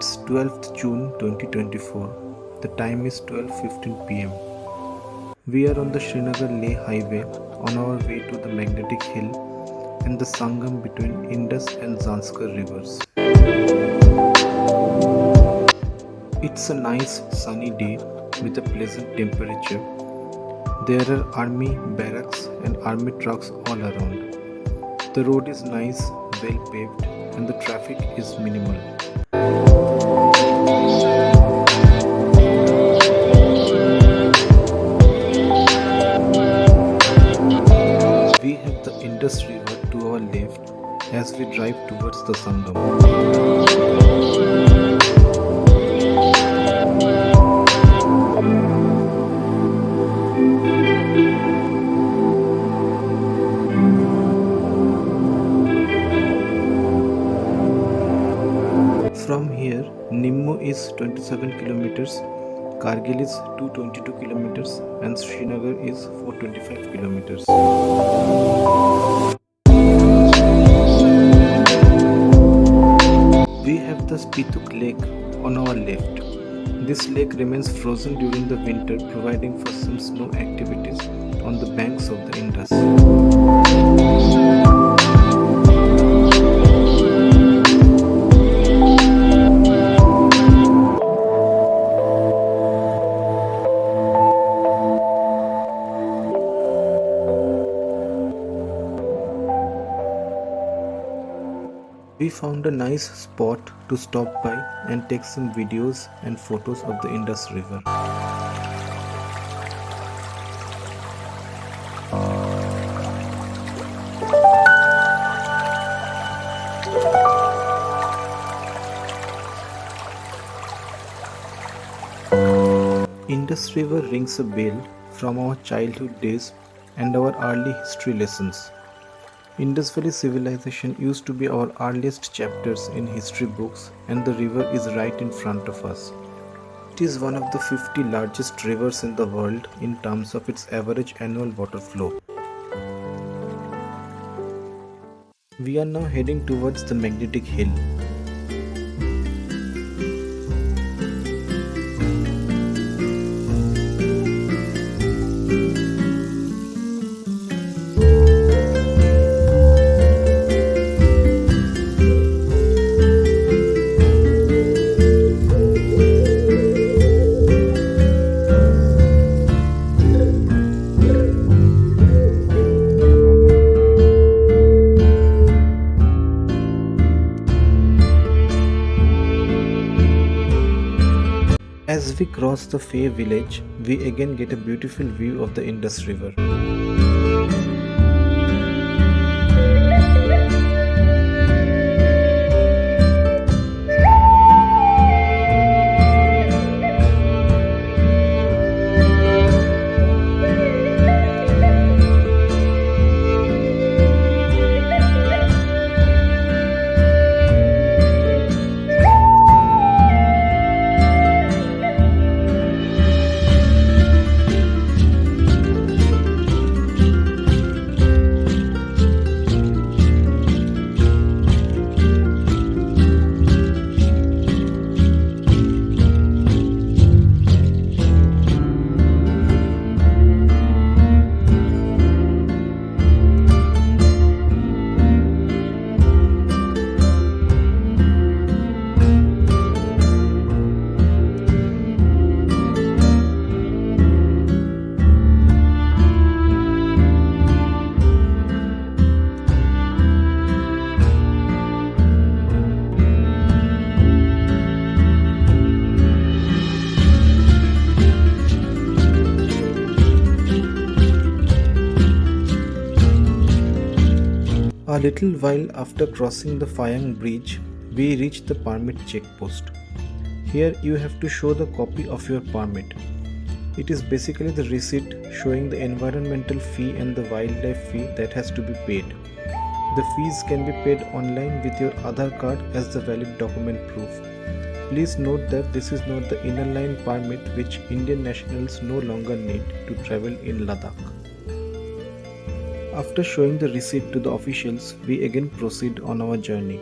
It's 12th June 2024. The time is 12:15 pm. We are on the Srinagar-Leh highway on our way to the Magnetic Hill and the Sangam between Indus and Zanskar rivers. It's a nice sunny day with a pleasant temperature. There are army barracks and army trucks all around. The road is nice, well paved, and the traffic is minimal. We have the Indus River to our left as we drive towards the Sangam. From here, Nimmo is 27 kilometers, Kargil is 222 kilometers, and Srinagar is 425 kilometers. We have the Spituk Lake on our left. This lake remains frozen during the winter, providing for some snow activities on the banks of the Indus. We found a nice spot to stop by and take some videos and photos of the Indus River. Indus River rings a bell from our childhood days and our early history lessons. Indus Valley civilization used to be our earliest chapters in history books, and the river is right in front of us. It is one of the 50 largest rivers in the world in terms of its average annual water flow. We are now heading towards the Magnetic Hill. As we cross the Fay village, we again get a beautiful view of the Indus River. A little while after crossing the Fayang bridge, we reach the permit checkpost. Here you have to show the copy of your permit. It is basically the receipt showing the environmental fee and the wildlife fee that has to be paid. The fees can be paid online with your Aadhaar card as the valid document proof. Please note that this is not the inner line permit which Indian nationals no longer need to travel in Ladakh. After showing the receipt to the officials, we again proceed on our journey.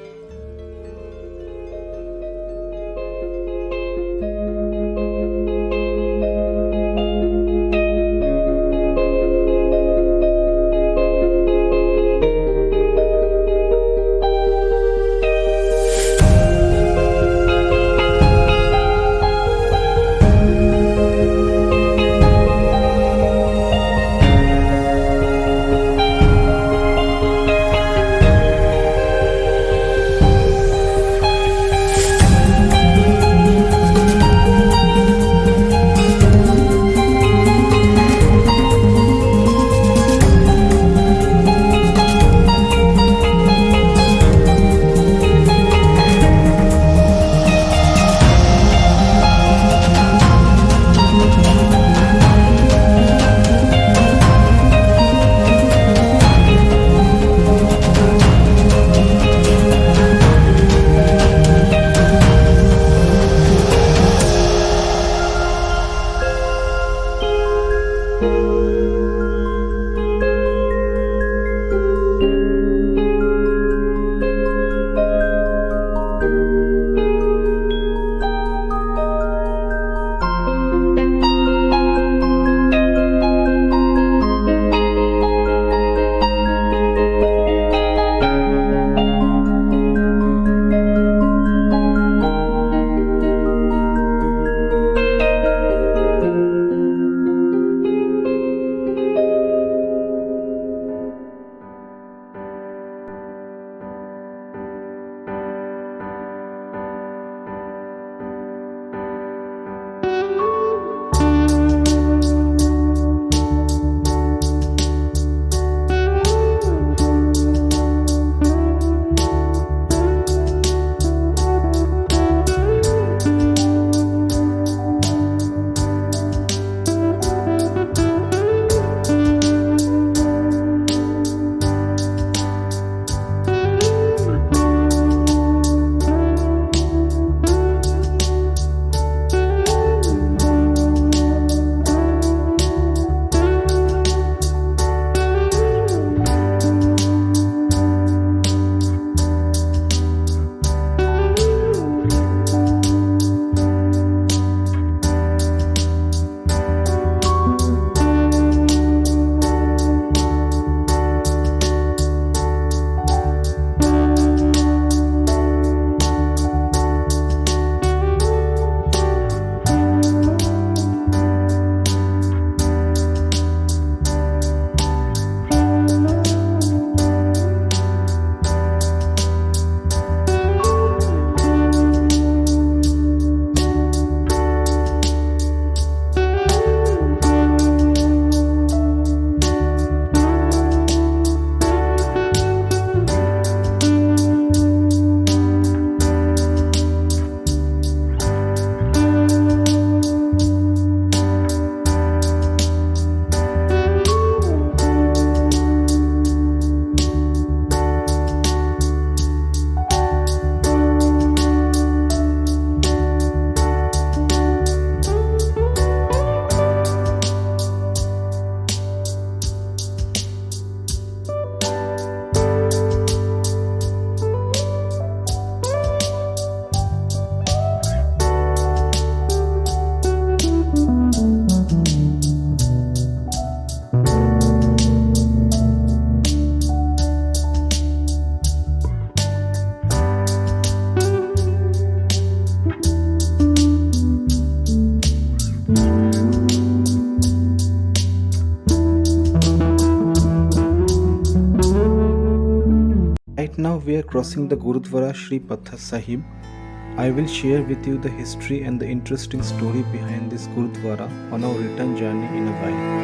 now we are crossing the Gurudwara Pathar Sahib. I will share with you the history and the interesting story behind this Gurudwara on our return journey in a while.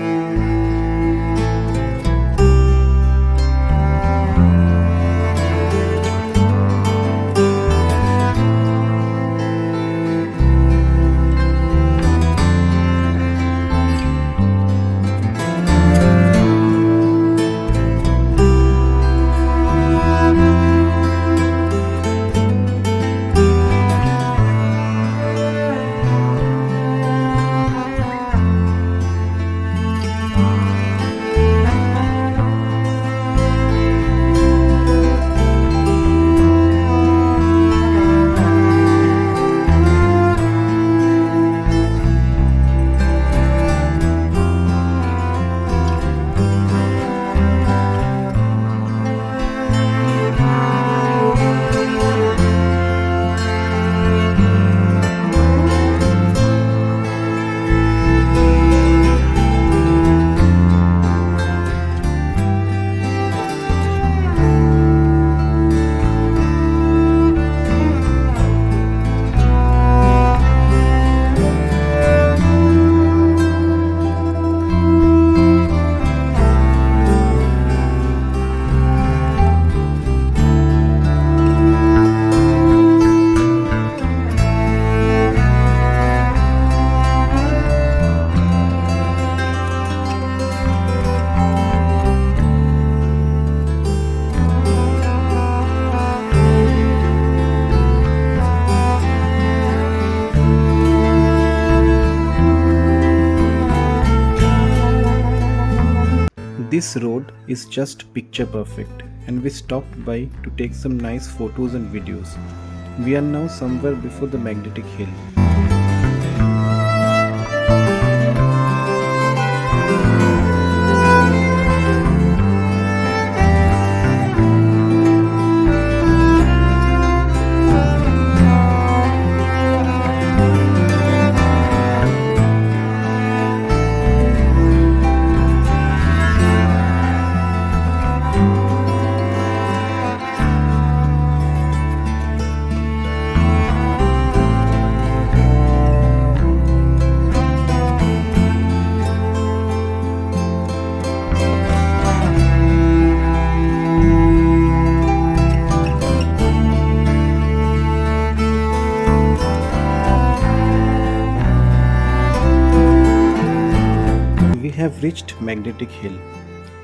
This road is just picture perfect, and we stopped by to take some nice photos and videos. We are now somewhere before the magnetic hill. We have reached Magnetic Hill.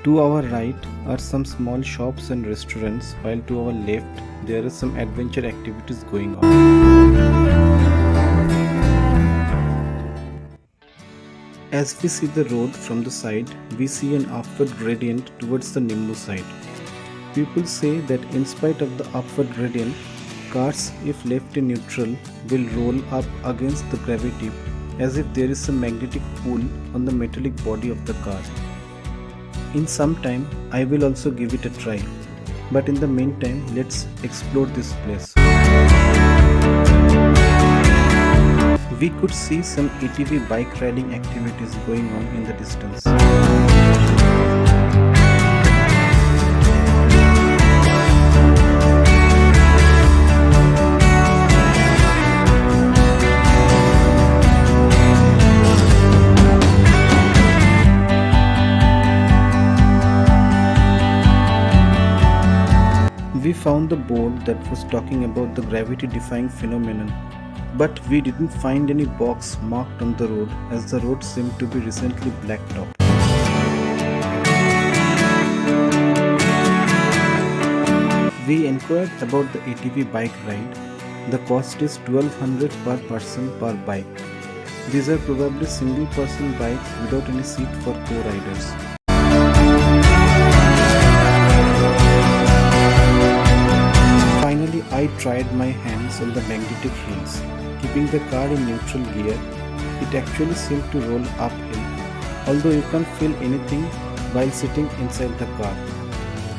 To our right are some small shops and restaurants, while to our left there are some adventure activities going on. As we see the road from the side, we see an upward gradient towards the Nimbu side. People say that in spite of the upward gradient, cars, if left in neutral, will roll up against the gravity as if there is some magnetic pull on the metallic body of the car. In some time, I will also give it a try. But in the meantime, let's explore this place. We could see some ATV bike riding activities going on in the distance. We found the board that was talking about the gravity-defying phenomenon, but we didn't find any box marked on the road as the road seemed to be recently blacktopped. We inquired about the ATV bike ride. The cost is 1200 per person per bike. These are probably single person bikes without any seat for co-riders. Finally, I tried my hands on the magnetic hills. Keeping the car in neutral gear, it actually seemed to roll uphill, although you can't feel anything while sitting inside the car.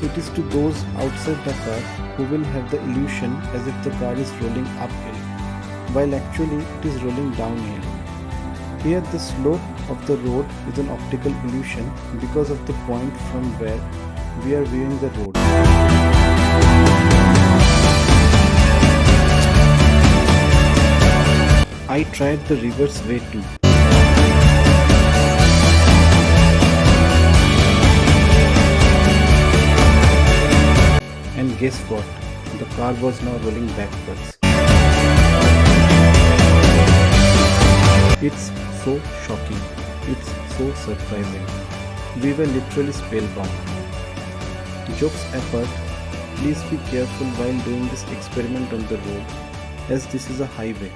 It is to those outside the car who will have the illusion as if the car is rolling uphill, while actually it is rolling downhill. Here the slope of the road is an optical illusion because of the point from where we are viewing the road. I tried the reverse way too. And guess what? The car was now rolling backwards. It's so shocking. It's so surprising. We were literally spellbound. Jokes apart, please be careful while doing this experiment on the road, as this is a highway.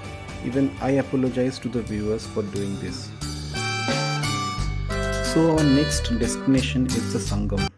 Even I apologize to the viewers for doing this. So our next destination is the Sangam.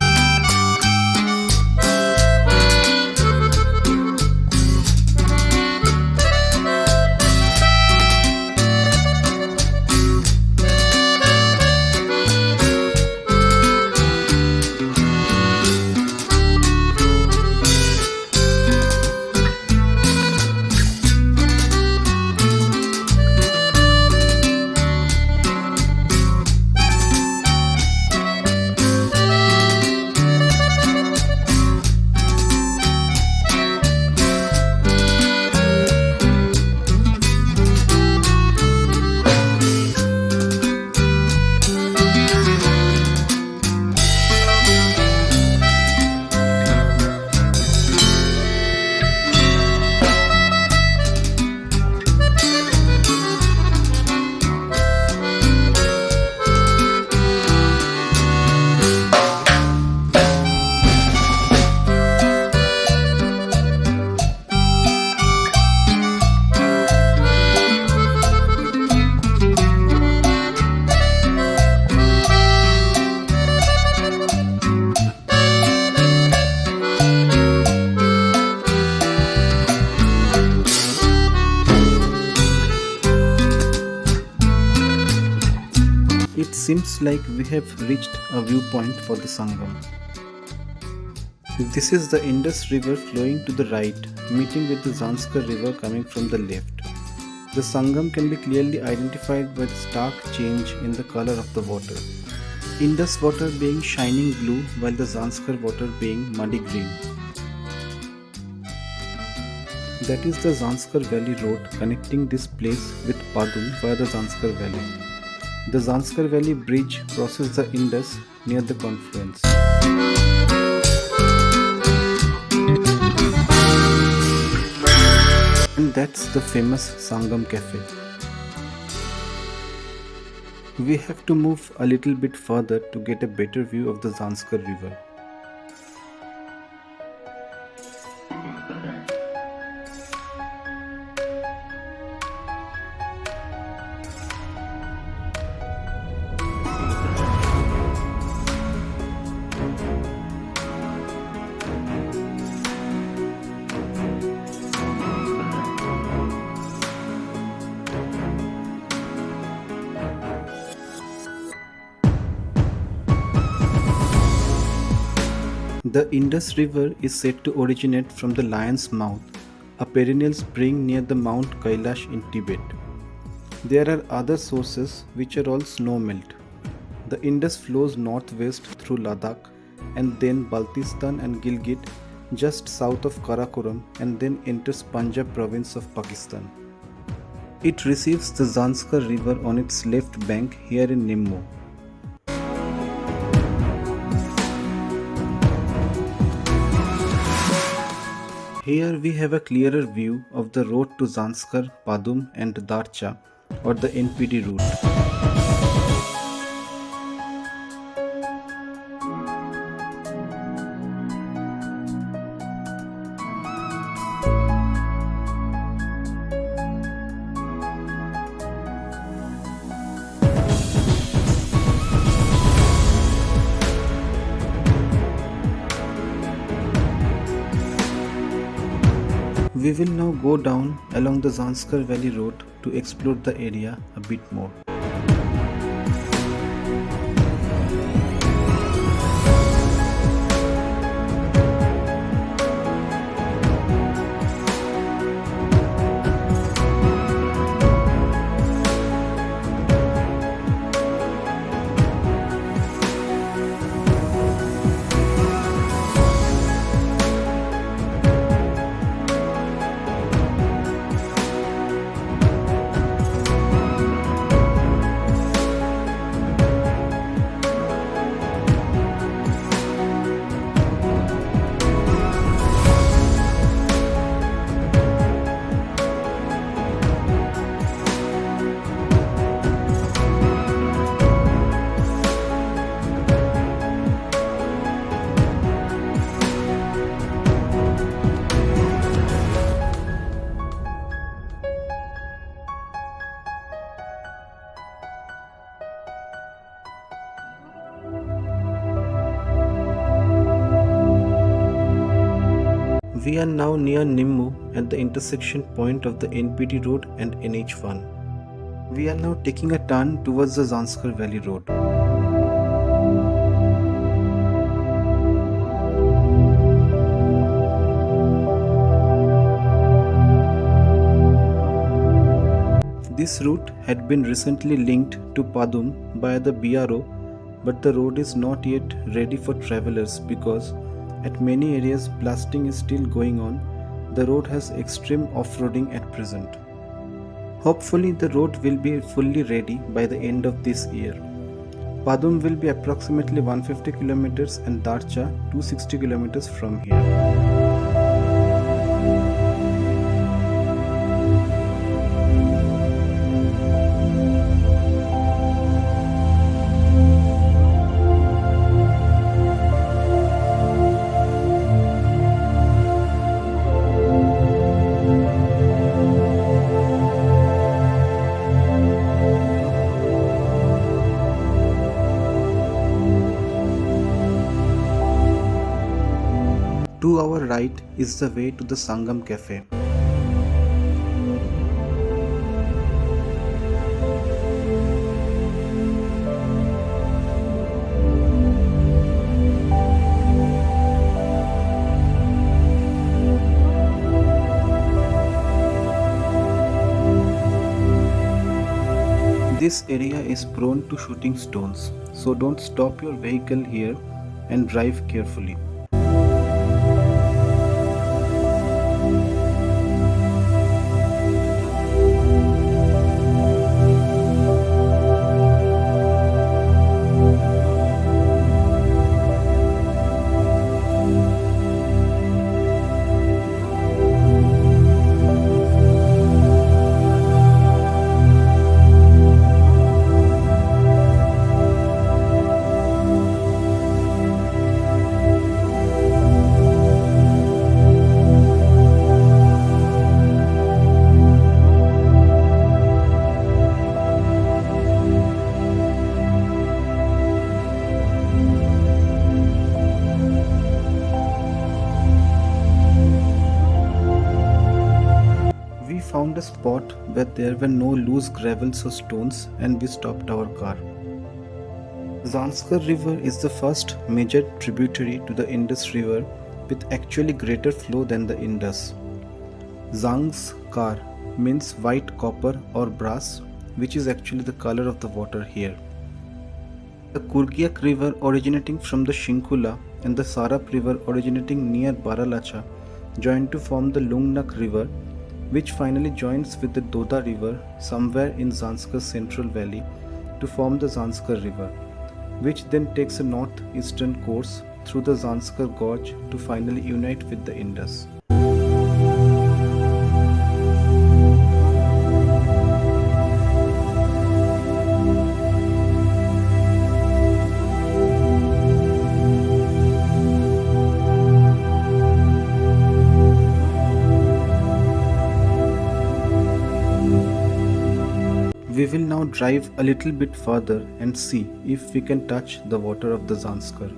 It seems like we have reached a viewpoint for the Sangam. This is the Indus River flowing to the right, meeting with the Zanskar River coming from the left. The Sangam can be clearly identified by the stark change in the color of the water. Indus water being shining blue while the Zanskar water being muddy green. That is the Zanskar Valley Road connecting this place with Padum via the Zanskar Valley. The Zanskar Valley Bridge crosses the Indus near the Confluence. And that's the famous Sangam Cafe. We have to move a little bit further to get a better view of the Zanskar River. The Indus River is said to originate from the Lion's Mouth, a perennial spring near the Mount Kailash in Tibet. There are other sources which are all snow melt. The Indus flows northwest through Ladakh and then Baltistan and Gilgit just south of Karakoram and then enters Punjab province of Pakistan. It receives the Zanskar River on its left bank here in Nimmo. Here we have a clearer view of the road to Zanskar, Padum and Darcha, or the NPD route. We will now go down along the Zanskar Valley Road to explore the area a bit more. We are now near Nimmu at the intersection point of the NPT road and NH1. We are now taking a turn towards the Zanskar Valley Road. This route had been recently linked to Padum by the BRO, but the road is not yet ready for travelers because at many areas blasting is still going on. The road has extreme off-roading at present. Hopefully the road will be fully ready by the end of this year. Padum will be approximately 150 kilometers and Darcha 260 kilometers from here. 2 hour ride is the way to the Sangam cafe. This area is prone to shooting stones, so don't stop your vehicle here and drive carefully. We found a spot where there were no loose gravels or stones and we stopped our car. Zanskar River is the first major tributary to the Indus River with actually greater flow than the Indus. Zanskar means white copper or brass, which is actually the color of the water here. The Kurgiak River originating from the Shinkula and the Sarap River originating near Baralacha join to form the Lungnak River, which finally joins with the Doda River somewhere in Zanskar's central valley to form the Zanskar River, which then takes a northeastern course through the Zanskar Gorge to finally unite with the Indus. We will now drive a little bit further and see if we can touch the water of the Zanskar.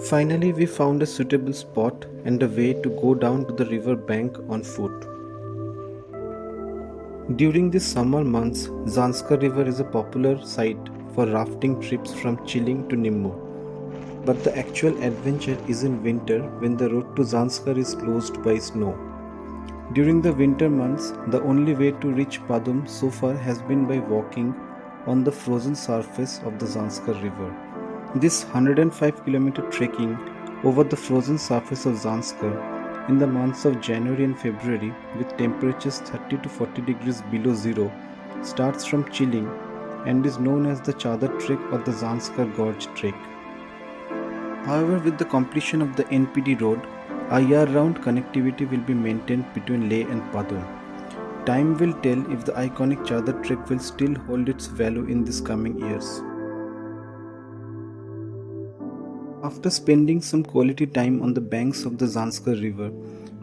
Finally, we found a suitable spot and a way to go down to the river bank on foot. During the summer months, Zanskar River is a popular site for rafting trips from Chiling to Nimmu. But the actual adventure is in winter when the road to Zanskar is closed by snow. During the winter months, the only way to reach Padum so far has been by walking on the frozen surface of the Zanskar River. This 105-kilometer trekking over the frozen surface of Zanskar in the months of January and February with temperatures 30 to 40 degrees below zero starts from Chiling and is known as the Chadar Trek or the Zanskar Gorge Trek. However, with the completion of the NPD road, a year-round connectivity will be maintained between Leh and Padum. Time will tell if the iconic Chadar Trek will still hold its value in these coming years. After spending some quality time on the banks of the Zanskar River,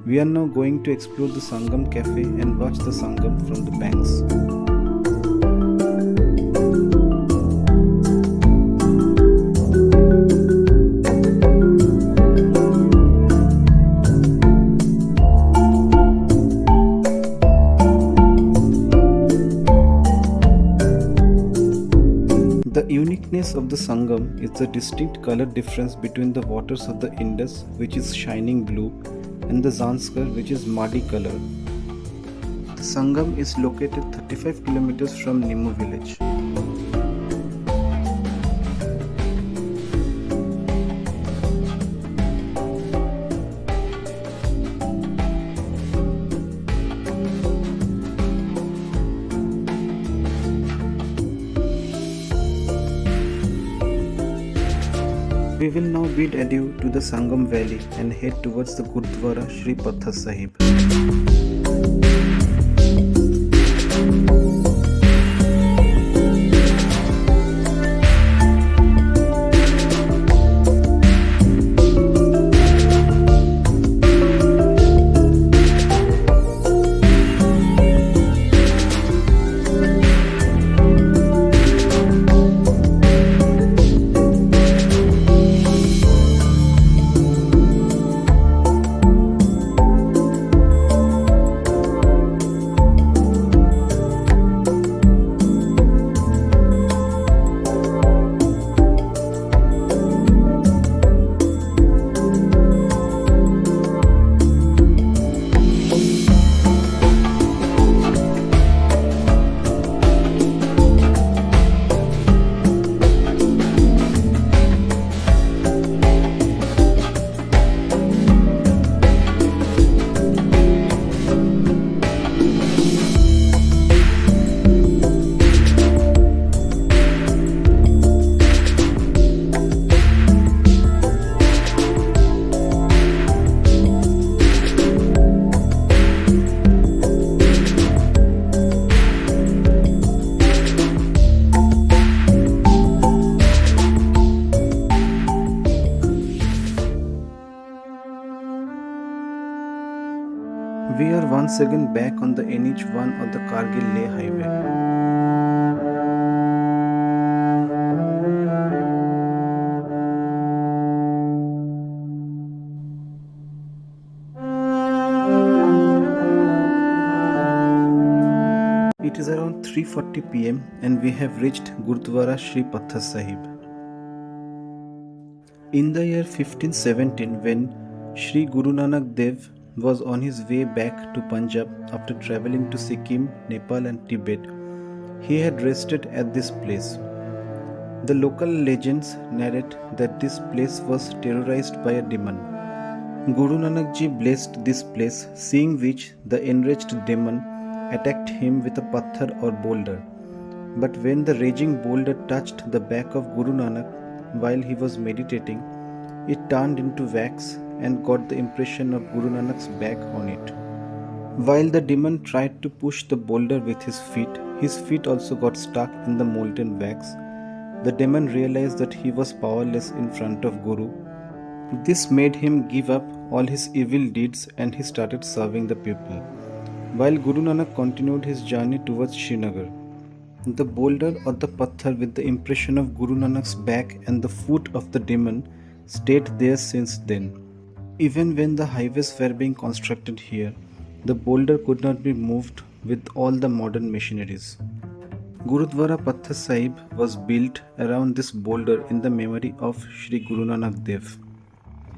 we are now going to explore the Sangam cafe and watch the Sangam from the banks. The uniqueness of the Sangam is the distinct color difference between the waters of the Indus, which is shining blue, and the Zanskar, which is muddy color. The Sangam is located 35 kilometers from Nimmu village. We will now bid adieu to the Sangam Valley and head towards the Gurudwara Pathar Sahib. We are once again back on the NH1 of the Kargil-Leh highway. It is around 3:40 pm and we have reached Gurudwara Pathar Sahib. In the year 1517, when Sri Guru Nanak Dev was on his way back to Punjab after travelling to Sikkim, Nepal and Tibet, he had rested at this place. The local legends narrate that this place was terrorized by a demon. Guru Nanak Ji blessed this place, seeing which the enraged demon attacked him with a pathar or boulder. But when the raging boulder touched the back of Guru Nanak while he was meditating, it turned into wax and got the impression of Guru Nanak's back on it. While the demon tried to push the boulder with his feet also got stuck in the molten wax. The demon realized that he was powerless in front of Guru. This made him give up all his evil deeds and he started serving the people. While Guru Nanak continued his journey towards Srinagar, the boulder or the pathar with the impression of Guru Nanak's back and the foot of the demon stayed there since then. Even when the highways were being constructed here, the boulder could not be moved with all the modern machineries. Gurudwara Pathar Sahib was built around this boulder in the memory of Sri Guru Nanak Dev.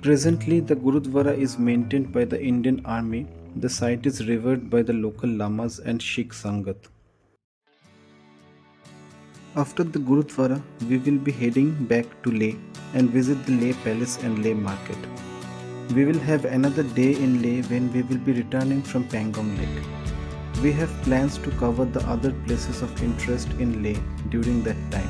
Presently, the Gurudwara is maintained by the Indian Army. The site is revered by the local lamas and Sikh Sangat. After the Gurudwara, we will be heading back to Leh and visit the Leh Palace and Leh Market. We will have another day in Leh when we will be returning from Pangong Lake. We have plans to cover the other places of interest in Leh during that time.